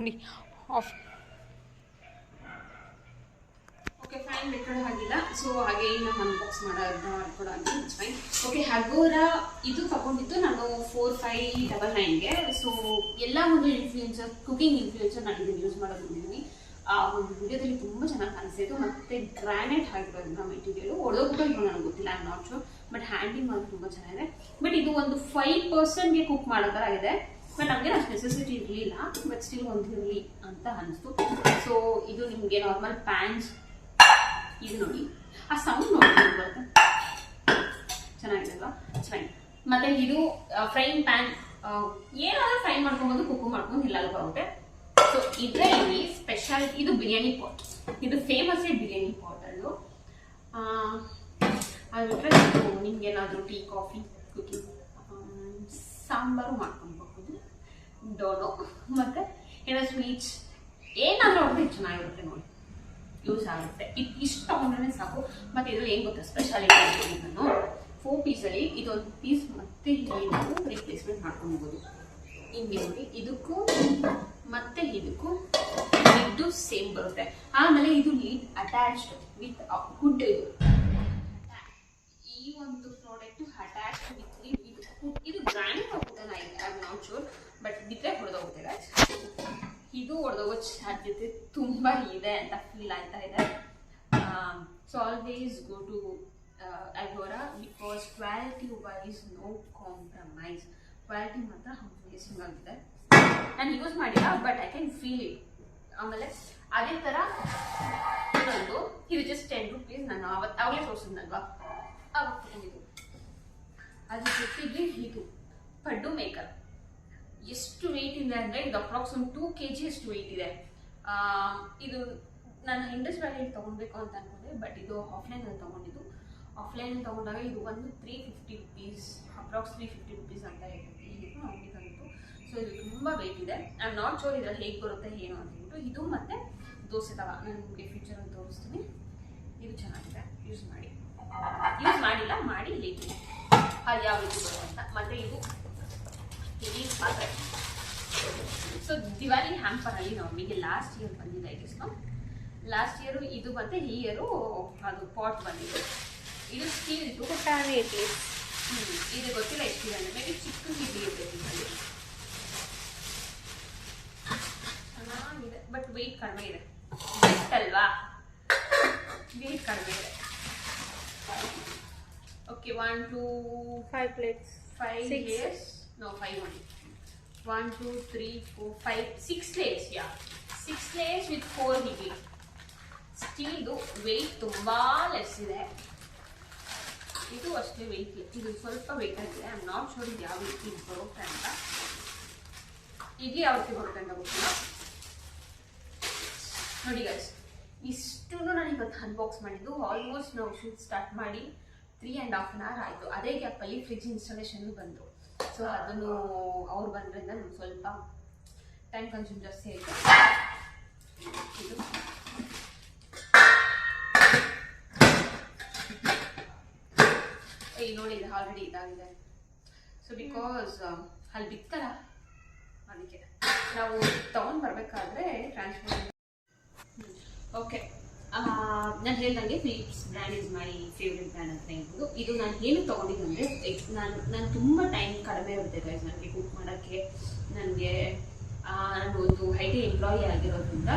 ನೋಡಿ of. Okay fine, record ಆಗಿಲ್ಲ. So ಹಾಗೆ ನಾನು ಅನ್ಬಾಕ್ಸ್ ಮಾಡೋದು ಕೂಡ ಆಗಿದೆ, ಇಟ್ಸ್ ಫೈನ್. ಓಕೆ, ಹಗೋರ ಇದು ತಗೊಂಡಿದ್ದು ನಾನು 4599ಗೆ. ಸೊ ಎಲ್ಲ ಒಂದು ಇನ್ಫ್ಲೂಯೆನ್ಸರ್, ಕುಕಿಂಗ್ ಇನ್ಫ್ಲೂಯೆನ್ಸರ್ ನಾನು ಇದನ್ನು ಯೂಸ್ ಮಾಡೋದು ನೋಡಿದ್ದೀನಿ. ಆ ಒಂದು ವಿಡಿಯೋದಲ್ಲಿ ತುಂಬ ಚೆನ್ನಾಗಿ ಕಾಣಿಸ್ತಿತ್ತು. ಮತ್ತು ಗ್ರಾನೈಟ್ ಆಗಿರೋದ್ರಿಂದ ಮೆಟೀರಿಯಲು ಒಳಗೋಗ್ಬಿಟ್ಟು ಇದು ನನಗೆ ಗೊತ್ತಿಲ್ಲ, I am not sure. But handing ಮಾಡೋದು ತುಂಬ ಚೆನ್ನಾಗಿದೆ. ಬಟ್ ಇದು ಒಂದು 5%ಗೆ ಕುಕ್ ಮಾಡೋ ಥರ ಇದೆ. ಬಟ್ ನಮಗೆ ಅಷ್ಟು ನೆಸೆಸಿಟಿ ಇರಲಿಲ್ಲ, ಬಟ್ ಸ್ಟಿಲ್ ಒಂದು ಇರಲಿ ಅಂತ ಅನಿಸ್ತು. ಸೊ ಇದು ನಿಮಗೆ ನಾರ್ಮಲ್ ಪ್ಯಾನ್ಸ್, ಇದು ನೋಡಿ ಆ ಸೌಂಡ್ ನೋಡಿ ಬರುತ್ತೆ, ಚೆನ್ನಾಗಿದೆ ಅಲ್ವಾ, ಚೆನ್ನಾಗಿ. ಮತ್ತೆ ಇದು ಫ್ರೈಯಿಂಗ್ ಪ್ಯಾನ್, ಏನಾದರೂ ಫ್ರೈ ಮಾಡ್ಕೊಬೋದು, ಕುಕ್ಕು ಮಾಡ್ಕೊಂಡು ಎಲ್ಲರಿಗೂ ಆಗುತ್ತೆ. ಸೊ ಇದರಲ್ಲಿ ಸ್ಪೆಷಲ್ ಇದು ಬಿರಿಯಾನಿ ಪಾಟ್, ಇದು ಫೇಮಸ್ ಬಿರಿಯಾನಿ ಪಾಟ್. ಅದು ಬಿಟ್ಟರೆ ನಿಮ್ಗೆ ಏನಾದರೂ ಟೀ, ಕಾಫಿ, ಕುಕಿಂಗ್, ಸಾಂಬಾರು ಮಾಡ್ಕೊಬಹುದು, ಡೋನೋ, ಮತ್ತೆ ಏನೋ ಸ್ವೀಟ್ಸ್ ಏನಾದರೂ ಅವ್ರಿಗೆ ಚೆನ್ನಾಗಿರುತ್ತೆ ನೋಡಿ, ಯೂಸ್ ಆಗುತ್ತೆ. ಇಷ್ಟು ತಗೊಂಡ್ರೆ ಸಾಕು. ಮತ್ತೆ ಇದು ಏನು ಗೊತ್ತಾ ಸ್ಪೆಷಾಲಿಟಿ ನಾನು 4 ಪೀಸಲ್ಲಿ ಇದೊಂದು ಪೀಸ್ ಮತ್ತೆ ನಾವು ರಿಪ್ಲೇಸ್ಮೆಂಟ್ ಮಾಡ್ಕೊಳ್ಬೋದು. ಹಿಂಗೆ ನೋಡಿ, ಇದಕ್ಕೂ ಮತ್ತೆ ಇದಕ್ಕೂ ಇದು ಸೇಮ್ ಬರುತ್ತೆ. ಆಮೇಲೆ ಇದು ಲೀಡ್ ಅಟ್ಯಾಚ್ಡ್ ವಿತ್ ಹುಡ್. ಈ ಒಂದು ಪ್ರಾಡಕ್ಟ್ ಅಟ್ಯಾಚ್ಡ್ ವಿತ್ ಇದು ಗ್ರಾಂಡ್ ಹೋಗುತ್ತೆ, I am not sure, but ಬಿಟ್ಟರೆ ಹೊಡೆದೋಗುತ್ತೆ ಗೈಸ್. ಇದು ಹೊಡೆದೋಗೋ ಸಾಧ್ಯತೆ ತುಂಬ ಇದೆ ಅಂತ ಫೀಲ್ ಆಗ್ತಾ ಇದೆ. So always go to Agora because quality wise no compromise. Quality ಮಾತ್ರ ಅಮೇಜಿಂಗ್ ಆಗಿದೆ. ನಾನು ಯೂಸ್ ಮಾಡಿಲ್ಲ, but I can feel it. ಆಮೇಲೆ ಅದೇ ಥರ ಇನ್ನೊಂದು, ಇದು ಜಸ್ಟ್ 10 ರೂಪೀಸ್. ನಾನು ಅವಾಗಲೇ ತೋರಿಸಿದ್ನಲ್ವಾ, ಅವಾಗ ತಗೊಂಡಿದ್ದು. ಅದ್ರ ಜೊತೆಗೆ ಇದು ಪಡ್ಡು ಮೇಕರ್. ಎಷ್ಟು ವೆಯ್ಟ್ ಇದೆ ಅಂದರೆ ಇದು ಅಪ್ರಾಕ್ಸ್ ಒಂದು 2 kg ಅಷ್ಟು ವೆಯ್ಟ್ ಇದೆ. ಇದು ನಾನು ಇಂಡಸ್ ವ್ಯಾಲಿಯಲ್ಲಿ ತೊಗೊಳ್ಬೇಕು ಅಂತ ಅನ್ಕೊಂಡೆ, ಬಟ್ ಇದು ಆಫ್ಲೈನಲ್ಲಿ ತೊಗೊಂಡಿದ್ದು. ಆಫ್ಲೈನಲ್ಲಿ ತೊಗೊಂಡಾಗ ಇದು ಒಂದು 350 ರೂಪೀಸ್, ಅಪ್ರಾಕ್ಸ್ 350 ರೂಪೀಸ್ ಅಂತ ಹೇಳಿತ್ತು. ಸೊ ಇದು ತುಂಬ ವೆಯ್ಟ್ ಇದೆ. ಐ ಆಮ್ ನಾಟ್ ಶೋರ್ ಇದ್ರಲ್ಲಿ ಹೇಗೆ ಬರುತ್ತೆ ಏನು ಅಂತ ಹೇಳ್ಬಿಟ್ಟು. ಇದು ಮತ್ತೆ ದೋಸೆ ತವ ನಾನು ನಿಮಗೆ ಫ್ಯೂಚರಲ್ಲಿ ತೋರಿಸ್ತೀನಿ. ಇದು ಚೆನ್ನಾಗಿದೆ, ಯೂಸ್ ಮಾಡಿಲ್ಲ, ಮಾಡಿ ಹೇಳ್ತೀನಿ ಅದು ಯಾವ ರೀತಿ ಬರುವಂತ. ಮತ್ತೆ ಇದು ಪಾತ್ರೆ. ಸೊ ದಿವಾಲಿ ಹ್ಯಾಂಪರಲ್ಲಿ ನಮಗೆ ಲಾಸ್ಟ್ ಇಯರ್ ಬಂದಿದೆ. ಲಾಸ್ಟ್ ಇಯರು ಇದು ಮತ್ತೆ ಈ ಇಯರು ಅದು ಪಾಟ್ ಬಂದಿದೆ. ಇದು ಸ್ಟೀಲ್ ಇತ್ತು, ಇದು ಗೊತ್ತಿಲ್ಲ ಎಷ್ಟಿದೆ ಅಂದರೆ ಮೇಬಿ ಚಿಕ್ಕ ಇಡ್ಲಿ ಇರಬೇಕು. ಚೆನ್ನಾಗಿದೆ, ಬಟ್ ವೆಯ್ಟ್ ಕಡಿಮೆ ಇದೆ. ಬೆಸ್ಟ್ ಅಲ್ವಾ, ವೆಯ್ಟ್ ಕಡಿಮೆ ಇದೆ. Okay, 1 2 5 plates, 5 layers, no 5 only. 1 2 3 4 5 6 layers. Yeah, 6 layers with 4 idli. ಸ್ಟೀಲ್ದು weight ತುಂಬ ಲೆಸ್ ಇದೆ. ಇದು ಅಷ್ಟೇ ವೆಯ್ಟ್, ಇದು ಸ್ವಲ್ಪ ವೆಯ್ಟ್ ಆಗಿದೆ. ಐ ಆಮ್ ನಾಟ್ ಶೋರ್ ಇದು ಯಾವ ರೀತಿ ಬರುತ್ತೆ ಅಂತ. ಇಡ್ಲಿ ಯಾವ ರೀತಿ ಬರುತ್ತೆ ಅಂತ ಗೊತ್ತಿಲ್ಲ ನೋಡಿ ಗೈಸ್. ಇಷ್ಟು ನಾನು ಇವತ್ತು ಅನ್ಬಾಕ್ಸ್ ಮಾಡಿದ್ದು. ಆಲ್ಮೋಸ್ಟ್ ನಾವು ಶೂಟ್ ಸ್ಟಾರ್ಟ್ ಮಾಡಿ 3.5 hour ಆಯಿತು. ಅದೇ ಗ್ಯಾಪಲ್ಲಿ ಫ್ರಿಜ್ ಇನ್ಸ್ಟಾಲೇಷನ್ ಬಂತು. ಸೊ ಅದನ್ನು ಅವ್ರು ಬಂದ್ರಿಂದ ನಮ್ಗೆ ಸ್ವಲ್ಪ ಟೈಮ್ ಕನ್ಸ್ಯೂಮ್ ಜಾಸ್ತಿ ಆಯಿತು. ಇದು ನೋಡಿ, ಇದು ಆಲ್ರೆಡಿ ಇದಾಗಿದೆ. ಸೊ ಬಿಕಾಸ್ ಅಲ್ಲಿ ಬಿತ್ತಲ್ಲ, ಅದಕ್ಕೆ ನಾವು ತಗೊಂಡು ಬರಬೇಕಾದ್ರೆ ಟ್ರಾನ್ಸ್ಪೋರ್ಟ್. ಓಕೆ, ನಾನು ಹೇಳ್ದಂಗೆ Philips brand is my favourite brand ಅಂತ ಹೇಳ್ಬೋದು. ಇದು ನಾನು ಏನು ತೊಗೊಂಡಿದ್ದಂದರೆ, ನಾನು ತುಂಬ ಟೈಮ್ ಕಡಿಮೆ ಇರುತ್ತೆ ಗೈಸ್ ನನಗೆ ಕುಕ್ ಮಾಡೋಕ್ಕೆ. ನನಗೆ ನಾನು ಒಂದು ಐ.ಟಿ ಎಂಪ್ಲಾಯಿ ಆಗಿರೋದ್ರಿಂದ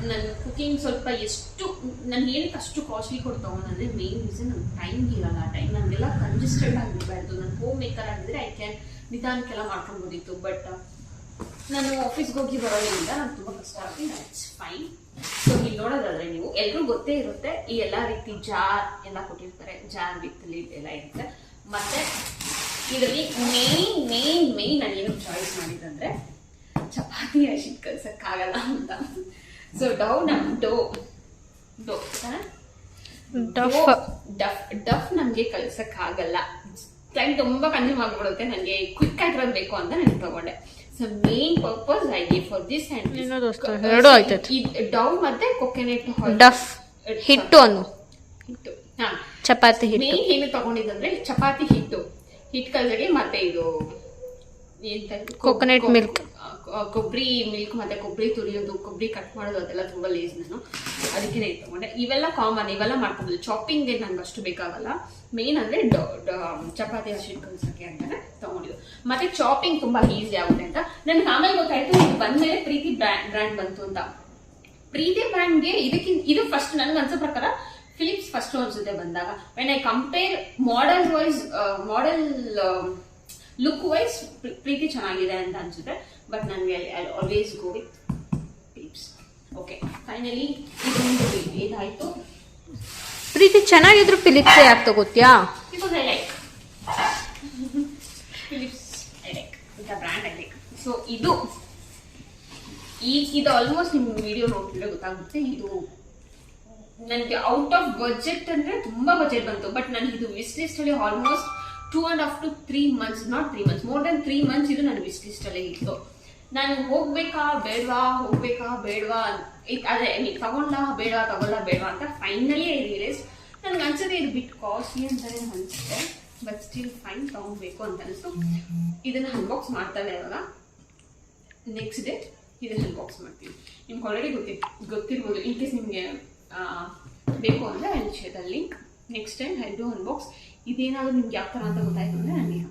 ನನ್ನ ಕುಕಿಂಗ್ ಸ್ವಲ್ಪ ಎಷ್ಟು ನಾನು ಏನಕ್ಕೆ ಅಷ್ಟು ಕಾಸ್ಟ್ಲಿ ಕೊಟ್ಟು ತೊಗೊಂಡ್ರೆ ಮೇನ್ ರೀಸನ್ ನನಗೆ ಟೈಮ್ ಇರಲ್ಲ. ಟೈಮ್ ನನಗೆಲ್ಲ ಕಂಜೆಸ್ಟೆಡ್ ಆಗಿರಬಾರ್ದು. ನಾನು ಹೋಮ್ ಮೇಕರ್ ಆಗಿದ್ರೆ ಐ ಕ್ಯಾನ್ ನಿಧಾನಕ್ಕೆಲ್ಲ ಮಾಡ್ಕೊಬೋದಿತ್ತು. ಬಟ್ ನಾನು ಆಫೀಸ್ಗೆ ಹೋಗಿ ಬರೋದ್ರಿಂದ ನಾನು ತುಂಬ ಕಷ್ಟ ಆಗ್ತೀನಿ. It's fine. ಸೊ ಇಲ್ಲಿ ನೋಡೋದಾದ್ರೆ ನೀವು ಎಲ್ರೂ ಗೊತ್ತೇ ಇರುತ್ತೆ, ಈ ಎಲ್ಲ ರೀತಿ ಜಾರ್ ಎಲ್ಲ ಕೊಟ್ಟಿರ್ತಾರೆ. ಜಾರ್ ವಿತ್ ಲಿಡ್ ಎಲ್ಲ ಇರುತ್ತೆ. ಮತ್ತೆ ಇದರಲ್ಲಿ ಮೇನ್ ನಾನು ಏನು ಚಾಯ್ಸ್ ಮಾಡಿದಂದ್ರೆ ಚಪಾತಿ ಹಸಿಟ್ಟು ಕಲ್ಸಕ್ಕಾಗಲ್ಲ ಅಂತ. ಸೊ ಡಫ್ ನಮಗೆ ಕಲ್ಸಕ್ಕಾಗಲ್ಲ. ಟೈಮ್ ತುಂಬ ಕನ್ಸ್ಯೂಮ್ ಆಗ್ಬಿಡುತ್ತೆ. ನನಗೆ ಕ್ವಿಕ್ ಆಗಿರೋದು ಬೇಕು ಅಂತ ನಾನು ತಗೊಂಡೆ. So main purpose I give for this dove ಮತ್ತೆ ಕೊಕೊನೆಟ್ ಡಫ್ ಹಿಟ್ಟು ಚಪಾತಿ ಹಿಟ್ಟು. ಮೇನ್ ಏನು ತಗೊಂಡಿದ್ದಂದ್ರೆ ಚಪಾತಿ ಹಿಟ್ಟು ಕಲ್ಸಕ್ಕೆ, ಮತ್ತೆ ಇದು ಕೊಕೊನೆಟ್ ಮಿಲ್ಕ್ ಕೊಬ್ಬರಿ ಮಿಲ್ಕ್ ಮತ್ತೆ ಕೊಬ್ಬರಿ ತುರಿಯೋದು, ಕೊಬ್ಬರಿ ಕಟ್ ಮಾಡೋದು ಅದೆಲ್ಲ ತುಂಬಾ ಲೇಸ್ ನಾನು, ಅದಕ್ಕೆ ಇದು ತಗೊಂಡೆ. ಇವೆಲ್ಲ ಕಾಮನ್, ಇವೆಲ್ಲ ಮಾಡ್ಕೊಬೋದು. ಚಾಪಿಂಗ್ ನಂಗೆ ಅಷ್ಟು ಬೇಕಾಗಲ್ಲ. ಮೇನ್ ಅಂದ್ರೆ ಚಪಾತಿ ಹಸಿಟ್ಟು ಕಲ್ಸಕ್ಕೆ ಅಂತಾನೆ ತಗೊಂಡಿದ್ದು. ಮತ್ತೆ ಚಾಪಿಂಗ್ ತುಂಬಾ ಈಸಿ ಆಗುತ್ತೆ ಅಂತ ನನ್ಗೆ ಆಮೇಲೆ ಗೊತ್ತಾಯ್ತು. ಇದು ಬಂದ್ಮೇಲೆ ಪ್ರೀತಿ ಬ್ರ್ಯಾಂಡ್ ಬಂತು ಅಂತ. ಪ್ರೀತಿ ಬ್ರ್ಯಾಂಡ್ಗೆ ಇದು ಫಸ್ಟ್ ನನ್ಗೆ ಅನ್ಸೋ ಪ್ರಕಾರ ಫಿಲಿಪ್ಸ್ ಫಸ್ಟ್ ಅನ್ಸುತ್ತೆ ಬಂದಾಗ. When I compare model look wise Preethi ಚೆನ್ನಾಗಿದೆ ಅಂತ ಅನ್ಸುತ್ತೆ. ಬಟ್ ನನಗೆ always go with Philips. Okay, finally ಇದೊಂದು ಇದಾಯ್ತು. ಪ್ರೀತಿ ಚೆನ್ನಾಗಿದ್ರು ಫಿಲಿಪ್ಸ್ ಯಾಕೆ ತಗೋತ್ಯಾ? Because I like Philips. I like ಇಂಥ ಬ್ರ್ಯಾಂಡ್ ಐ ಲೈಕ್. ಸೊ ಇದು ಆಲ್ಮೋಸ್ಟ್ ನಿಮ್ ವಿಡಿಯೋ ನೋಡ್ತಿದ್ರೆ ಗೊತ್ತಾಗುತ್ತೆ. ಇದು ನನಗೆ ಔಟ್ ಆಫ್ ಬಜೆಟ್ ಅಂದ್ರೆ ತುಂಬಾ ಬಜೆಟ್ ಬಂತು. ಬಟ್ ನನಗೆ ಇದು ವಿಶ್ ಲಿಸ್ಟ್ ಅಲ್ಲಿ almost 2.5 to 3 months, not 3 months, more than 3 months ಇದು ನನ್ನ ವಿಶ್ ಲಿಸ್ಟ್ ಅಲ್ಲಿ ಇತ್ತು. ನಾನು ಹೋಗ್ಬೇಕಾ ಬೇಡವಾ ಅದೇ ತಗೊಳ್ಳ ಬೇಡವಾ ಅಂತ ಫೈನಲಿ ಐ ರಿಯಲೈಸ್. ನನ್ಗೆ ಅನ್ಸುತ್ತೆ ಇದು ಬಿಟ್ ಕಾಸ್ಟ್ಲಿ ಅಂತಾನೆ ಅನ್ಸುತ್ತೆ. ಬಟ್ ಸ್ಟಿಲ್ ಫೈನ್ ತಗೊಬೇಕು ಅಂತ ಅನಿಸ್ತು. ಇದನ್ನ ಅನ್ಬಾಕ್ಸ್ ಮಾಡ್ತಾನೆ ಇವಾಗ. ನೆಕ್ಸ್ಟ್ ಡೇ ಇದನ್ನ ಅನ್ಬಾಕ್ಸ್ ಮಾಡ್ತೀವಿ. ನಿಮ್ಗೆ ಆಲ್ರೆಡಿ ಗೊತ್ತಿರ್ಬೋದು. ಇನ್ ಕೇಸ್ ನಿಮ್ಗೆ ಬೇಕು ಅಂದ್ರೆ ಅಲ್ಲಿ share link. Next time I do unbox. ಇದೇನಾದ್ರೂ ನಿಮ್ಗೆ ಯಾವ ಥರ ಅಂತ ಗೊತ್ತಾಯ್ತು ಅಂದ್ರೆ ನನಗೆ